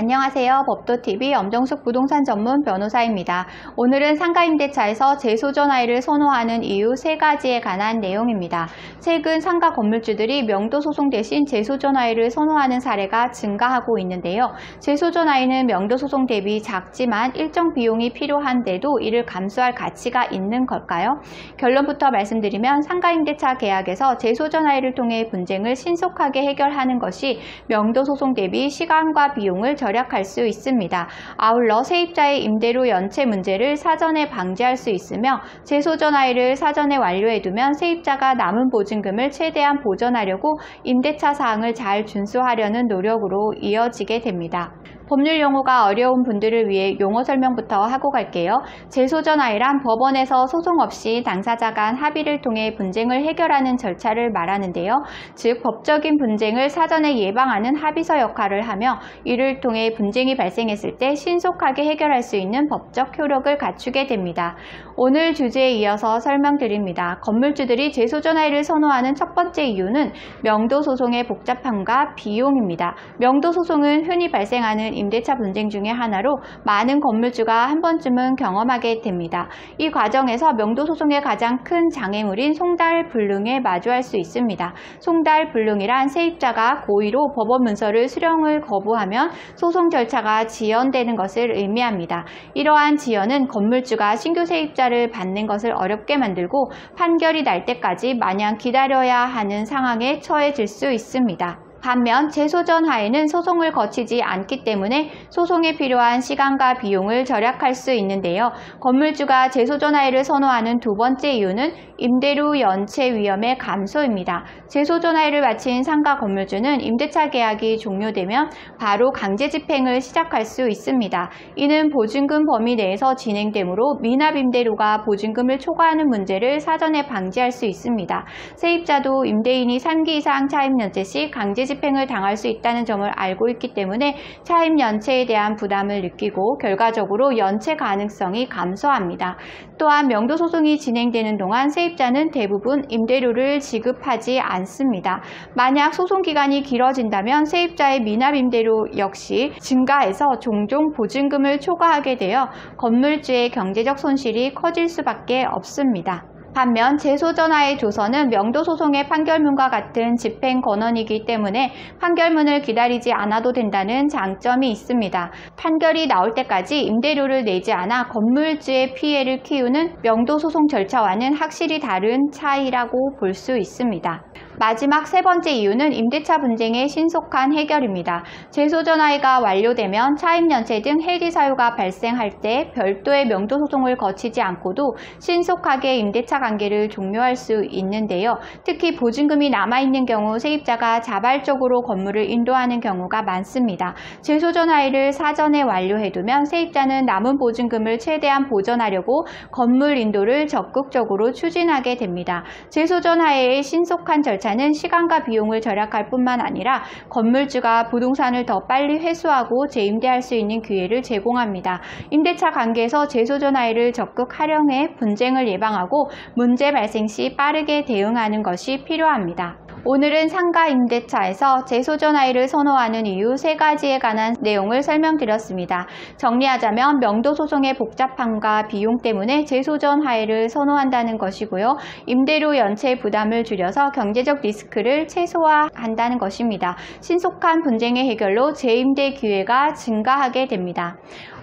안녕하세요. 법도TV 엄정숙 부동산 전문 변호사입니다. 오늘은 상가임대차에서 재소전화일을 선호하는 이유 3가지에 관한 내용입니다. 최근 상가 건물주들이 명도소송 대신 재소전화일을 선호하는 사례가 증가하고 있는데요. 재소전화일은 명도소송 대비 작지만 일정 비용이 필요한데도 이를 감수할 가치가 있는 걸까요? 결론부터 말씀드리면 상가임대차 계약에서 재소전화일을 통해 분쟁을 신속하게 해결하는 것이 명도소송 대비 시간과 비용을 절약할 수 있습니다. 아울러 세입자의 임대료 연체 문제를 사전에 방지할 수 있으며 재소전화일을 사전에 완료해두면 세입자가 남은 보증금을 최대한 보전하려고 임대차 사항을 잘 준수하려는 노력으로 이어지게 됩니다. 법률 용어가 어려운 분들을 위해 용어 설명부터 하고 갈게요. 재소전화일은 법원에서 소송 없이 당사자 간 합의를 통해 분쟁을 해결하는 절차를 말하는데요. 즉 법적인 분쟁을 사전에 예방하는 합의서 역할을 하며 이를 통해 분쟁이 발생했을 때 신속하게 해결할 수 있는 법적 효력을 갖추게 됩니다. 오늘 주제에 이어서 설명드립니다. 건물주들이 재소전화일을 선호하는 첫 번째 이유는 명도소송의 복잡함과 비용입니다. 명도소송은 흔히 발생하는 임대차 분쟁 중의 하나로 많은 건물주가 한 번쯤은 경험하게 됩니다. 이 과정에서 명도소송의 가장 큰 장애물인 송달불능에 마주할 수 있습니다. 송달불능이란 세입자가 고의로 법원 문서를 수령을 거부하면 소송 절차가 지연되는 것을 의미합니다. 이러한 지연은 건물주가 신규 세입자를 받는 것을 어렵게 만들고 판결이 날 때까지 마냥 기다려야 하는 상황에 처해질 수 있습니다. 반면 재소전화일은 소송을 거치지 않기 때문에 소송에 필요한 시간과 비용을 절약할 수 있는데요. 건물주가 재소전화일을 선호하는 두 번째 이유는 임대료 연체 위험의 감소입니다. 재소전화일을 마친 상가 건물주는 임대차 계약이 종료되면 바로 강제 집행을 시작할 수 있습니다. 이는 보증금 범위 내에서 진행되므로 미납 임대료가 보증금을 초과하는 문제를 사전에 방지할 수 있습니다. 세입자도 임대인이 3기 이상 차임 연체 시 강제 집행을 당할 수 있다는 점을 알고 있기 때문에 차임 연체에 대한 부담을 느끼고 결과적으로 연체 가능성이 감소합니다. 또한 명도소송이 진행되는 동안 세입자는 대부분 임대료를 지급하지 않습니다. 만약 소송 기간이 길어진다면 세입자의 미납 임대료 역시 증가해서 종종 보증금을 초과하게 되어 건물주의 경제적 손실이 커질 수밖에 없습니다. 반면 재소전화의 조서는 명도소송의 판결문과 같은 집행 권한이기 때문에 판결문을 기다리지 않아도 된다는 장점이 있습니다. 판결이 나올 때까지 임대료를 내지 않아 건물주의 피해를 키우는 명도소송 절차와는 확실히 다른 차이라고 볼 수 있습니다. 마지막 세 번째 이유는 임대차 분쟁의 신속한 해결입니다. 재소전화일가 완료되면 차임연체 등 해지 사유가 발생할 때 별도의 명도소송을 거치지 않고도 신속하게 임대차 관계를 종료할 수 있는데요. 특히 보증금이 남아있는 경우 세입자가 자발적으로 건물을 인도하는 경우가 많습니다. 재소전화일을 사전에 완료해두면 세입자는 남은 보증금을 최대한 보전하려고 건물 인도를 적극적으로 추진하게 됩니다. 재소전화일의 신속한 절차는 시간과 비용을 절약할 뿐만 아니라 건물주가 부동산을 더 빨리 회수하고 재임대할 수 있는 기회를 제공합니다. 임대차 관계에서 재소전화일을 적극 활용해 분쟁을 예방하고 문제 발생 시 빠르게 대응하는 것이 필요합니다. 오늘은 상가 임대차에서 재소전화일을 선호하는 이유 3가지에 관한 내용을 설명드렸습니다. 정리하자면 명도소송의 복잡함과 비용 때문에 재소전화일을 선호한다는 것이고요. 임대료 연체 부담을 줄여서 경제적 리스크를 최소화한다는 것입니다. 신속한 분쟁의 해결로 재임대 기회가 증가하게 됩니다.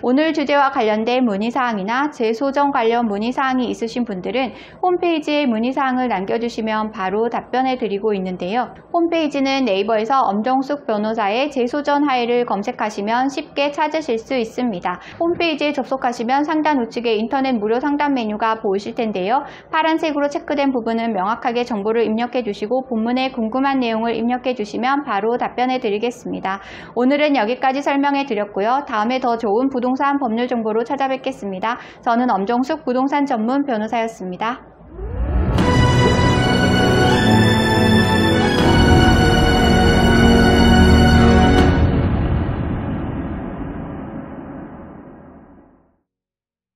오늘 주제와 관련된 문의사항이나 재소전 관련 문의사항이 있으신 분들은 홈페이지에 문의사항을 남겨주시면 바로 답변해 드리고 있는데요. 홈페이지는 네이버에서 엄정숙 변호사의 재소전화일을 검색하시면 쉽게 찾으실 수 있습니다. 홈페이지에 접속하시면 상단 우측에 인터넷 무료 상담 메뉴가 보이실 텐데요. 파란색으로 체크된 부분은 명확하게 정보를 입력해 주시고 본문에 궁금한 내용을 입력해 주시면 바로 답변해 드리겠습니다. 오늘은 여기까지 설명해 드렸고요. 다음에 더 좋은 부동산 법률 정보로 찾아뵙겠습니다. 저는 엄정숙 부동산 전문 변호사였습니다.